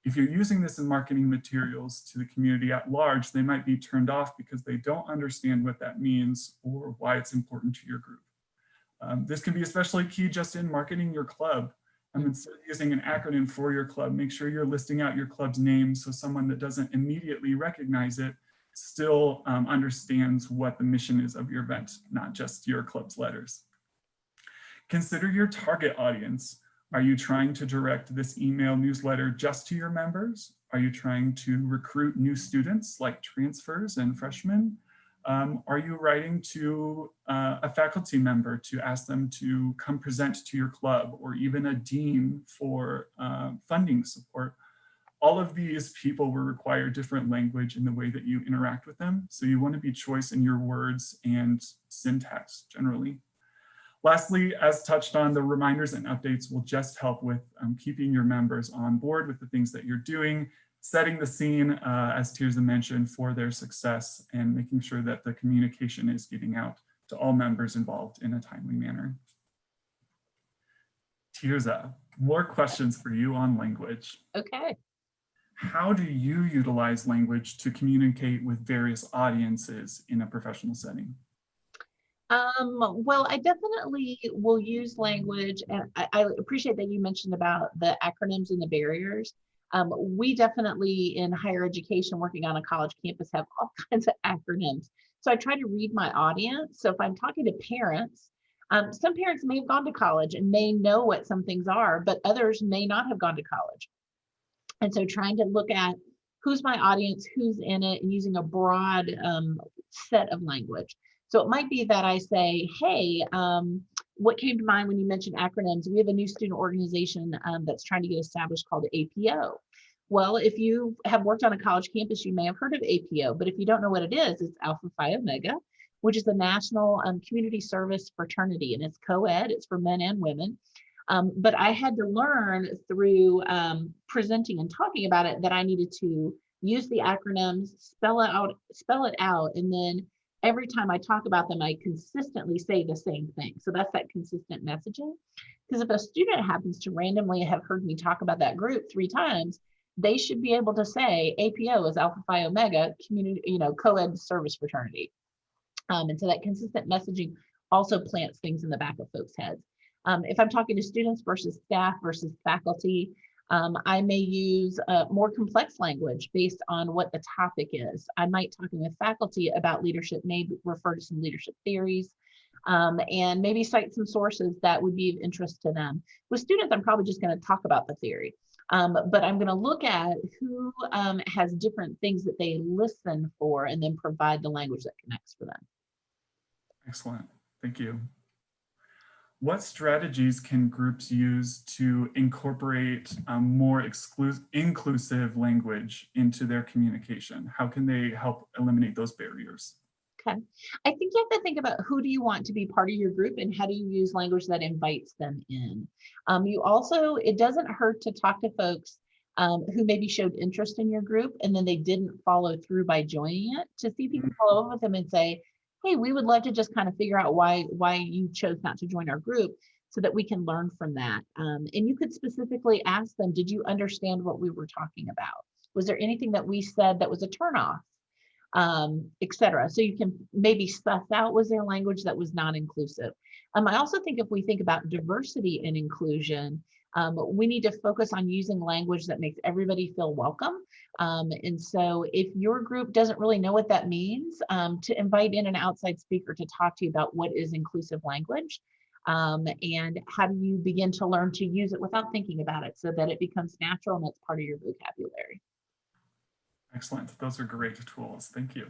If you're using this in marketing materials to the community at large, they might be turned off because they don't understand what that means or why it's important to your group. This can be especially key just in marketing your club. Instead of using an acronym for your club, make sure you're listing out your club's name so someone that doesn't immediately recognize it still understands what the mission is of your event, not just your club's letters. Consider your target audience. Are you trying to direct this email newsletter just to your members? Are you trying to recruit new students like transfers and freshmen? Are you writing to a faculty member to ask them to come present to your club, or even a dean for funding support? All of these people will require different language in the way that you interact with them. So you want to be choice in your words and syntax generally. Lastly, as touched on, the reminders and updates will just help with keeping your members on board with the things that you're doing, setting the scene, as Tierza mentioned, for their success, and making sure that the communication is getting out to all members involved in a timely manner. Tierza, more questions for you on language.
Okay.
How do you utilize language to communicate with various audiences in a professional setting?
Well, I definitely will use language, and I appreciate that you mentioned about the acronyms and the barriers. We definitely in higher education working on a college campus have all kinds of acronyms. So I try to read my audience. So if I'm talking to parents, some parents may have gone to college and may know what some things are, but others may not have gone to college. And so trying to look at who's my audience, who's in it, and using a broad set of language. So it might be that I say, hey, what came to mind when you mentioned acronyms? We have a new student organization that's trying to get established called APO. Well, if you have worked on a college campus, you may have heard of APO, but if you don't know what it is, it's Alpha Phi Omega, which is the National Community Service Fraternity, and it's co-ed, it's for men and women. But I had to learn through presenting and talking about it that I needed to use the acronyms, spell it out, and then every time I talk about them, I consistently say the same thing. So that's that consistent messaging. Because if a student happens to randomly have heard me talk about that group 3 times, they should be able to say APO is Alpha Phi Omega community, co-ed service fraternity. And so that consistent messaging also plants things in the back of folks' heads. If I'm talking to students versus staff versus faculty, I may use more complex language based on what the topic is. I might, talking with faculty about leadership, may refer to some leadership theories, and maybe cite some sources that would be of interest to them. With students, I'm probably just going to talk about the theory. But I'm going to look at who has different things that they listen for and then provide the language that connects for them.
Excellent. Thank you. What strategies can groups use to incorporate more inclusive language into their communication? How can they help eliminate those barriers?
Okay. I think you have to think about who do you want to be part of your group and how do you use language that invites them in. You also, it doesn't hurt to talk to folks who maybe showed interest in your group and then they didn't follow through by joining it, to see if you can follow up with them and say, hey, we would love to just kind of figure out why you chose not to join our group so that we can learn from that. And you could specifically ask them, did you understand what we were talking about? Was there anything that we said that was a turnoff? Etc. So you can maybe suss out, was there language that was not inclusive? I also think if we think about diversity and inclusion, we need to focus on using language that makes everybody feel welcome. And so if your group doesn't really know what that means, to invite in an outside speaker to talk to you about what is inclusive language, and how do you begin to learn to use it without thinking about it so that it becomes natural and it's part of your vocabulary.
Excellent. Those are great tools. Thank you.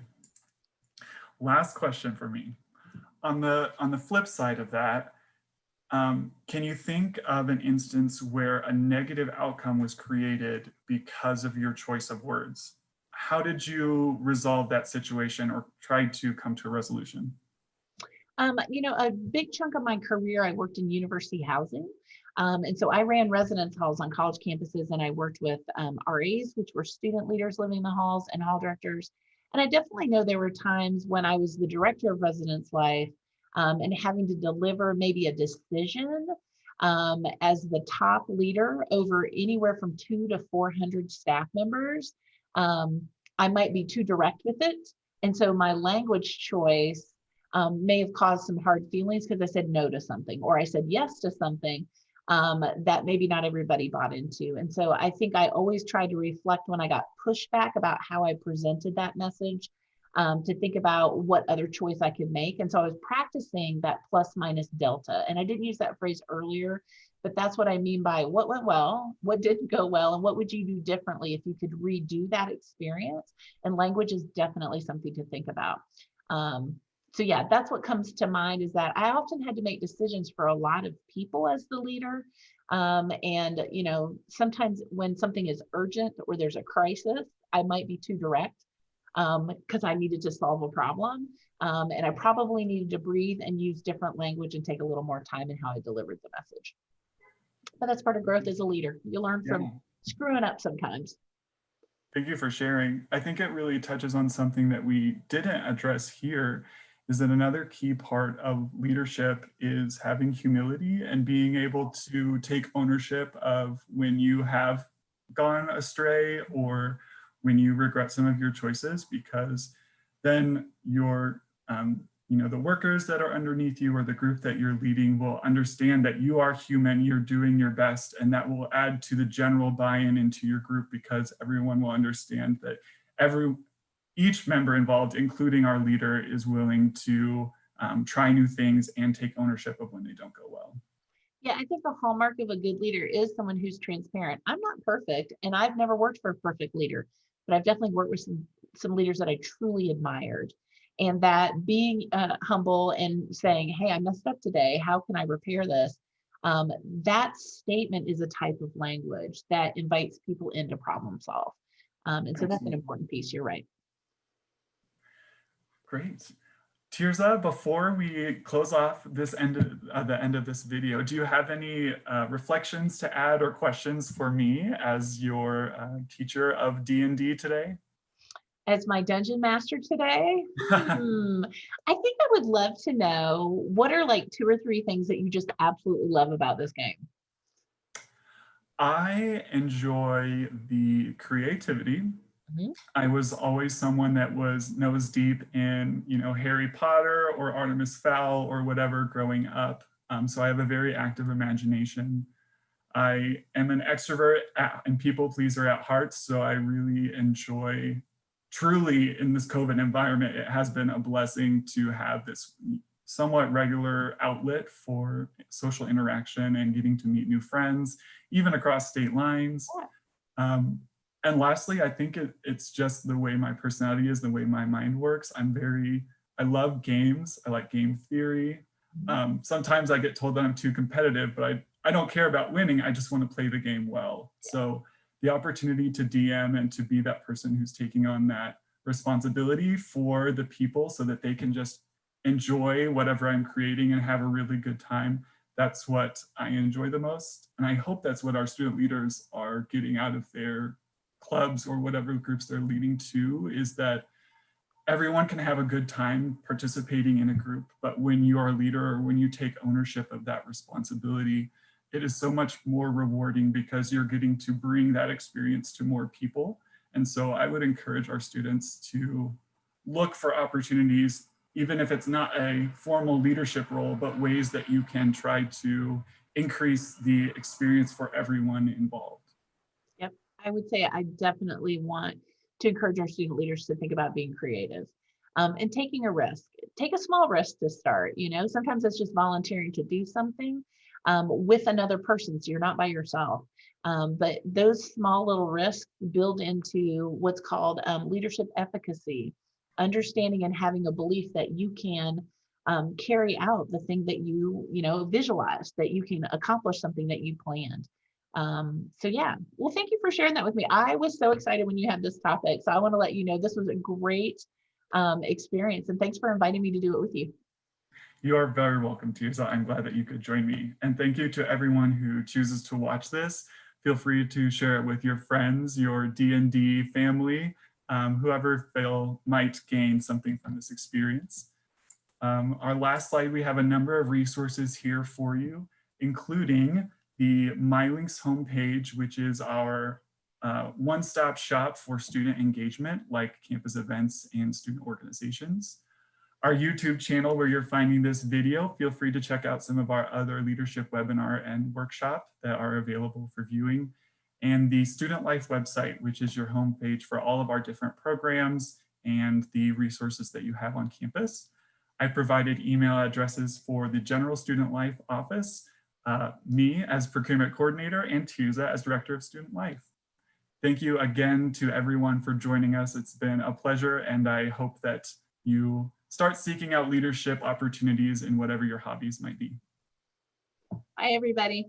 Last question for me. On the flip side of that, can you think of an instance where a negative outcome was created because of your choice of words? How did you resolve that situation or try to come to a resolution?
A big chunk of my career, I worked in university housing. And so I ran residence halls on college campuses, and I worked with RAs, which were student leaders living in the halls, and hall directors. And I definitely know there were times when I was the director of residence life and having to deliver maybe a decision as the top leader over anywhere from 200 to 400 staff members. I might be too direct with it. And so my language choice may have caused some hard feelings because I said no to something, or I said yes to something that maybe not everybody bought into. And so I think I always tried to reflect when I got pushback about how I presented that message, to think about what other choice I could make. And so I was practicing that plus minus delta. And I didn't use that phrase earlier, but that's what I mean by what went well, what didn't go well, and what would you do differently if you could redo that experience. And language is definitely something to think about. So yeah, that's what comes to mind, is that I often had to make decisions for a lot of people as the leader. And sometimes when something is urgent or there's a crisis, I might be too direct because I needed to solve a problem. And I probably needed to breathe and use different language and take a little more time in how I delivered the message. But that's part of growth as a leader. You learn from screwing up sometimes.
Thank you for sharing. I think it really touches on something that we didn't address here, is that another key part of leadership is having humility and being able to take ownership of when you have gone astray or when you regret some of your choices, because then your the workers that are underneath you or the group that you're leading will understand that you are human, you're doing your best, and that will add to the general buy-in into your group, because everyone will understand that each member involved, including our leader, is willing to try new things and take ownership of when they don't go well.
Yeah, I think the hallmark of a good leader is someone who's transparent. I'm not perfect, and I've never worked for a perfect leader, but I've definitely worked with some leaders that I truly admired. And that being humble and saying, hey, I messed up today. How can I repair this? That statement is a type of language that invites people in to problem solve. And so that's an important piece. You're right.
Great. Tierza, before we close off the end of this video, do you have any reflections to add or questions for me as your teacher of D&D today?
As my dungeon master today, I think I would love to know, what are like 2 or 3 things that you just absolutely love about this game?
I enjoy the creativity. I was always someone that was nose deep in, Harry Potter or Artemis Fowl or whatever growing up. So I have a very active imagination. I am an extrovert and people pleaser at heart. So I really enjoy, truly in this COVID environment, it has been a blessing to have this somewhat regular outlet for social interaction and getting to meet new friends, even across state lines. And lastly, I think it's just the way my personality is, the way my mind works. I love games. I like game theory. Sometimes I get told that I'm too competitive, but I don't care about winning. I just want to play the game well. So the opportunity to DM and to be that person who's taking on that responsibility for the people so that they can just enjoy whatever I'm creating and have a really good time. That's what I enjoy the most. And I hope that's what our student leaders are getting out of their clubs or whatever groups they're leading to, is that everyone can have a good time participating in a group, but when you are a leader or when you take ownership of that responsibility, it is so much more rewarding because you're getting to bring that experience to more people. And so I would encourage our students to look for opportunities, even if it's not a formal leadership role, but ways that you can try to increase the experience for everyone involved.
Yep, I would say I definitely want to encourage our student leaders to think about being creative and taking a risk. Take a small risk to start. You know, sometimes it's just volunteering to do something with another person, so you're not by yourself. But those small little risks build into what's called leadership efficacy, understanding and having a belief that you can carry out the thing that you visualize, that you can accomplish something that you planned. So yeah, well, thank you for sharing that with me. I was so excited when you had this topic. So I want to let you know this was a great experience, and thanks for inviting me to do it with you.
You are very welcome, Tierza. I'm glad that you could join me. And thank you to everyone who chooses to watch this. Feel free to share it with your friends, your D&D family, whoever feel might gain something from this experience. Our last slide, we have a number of resources here for you, including the MyLinks homepage, which is our one-stop shop for student engagement, like campus events and student organizations. Our YouTube channel where you're finding this video, feel free to check out some of our other leadership webinar and workshop that are available for viewing. And the Student Life website, which is your homepage for all of our different programs and the resources that you have on campus. I provided email addresses for the General Student Life office, me as Procurement Coordinator, and Tierza as Director of Student Life. Thank you again to everyone for joining us. It's been a pleasure, and I hope that you start seeking out leadership opportunities in whatever your hobbies might be.
Bye, everybody.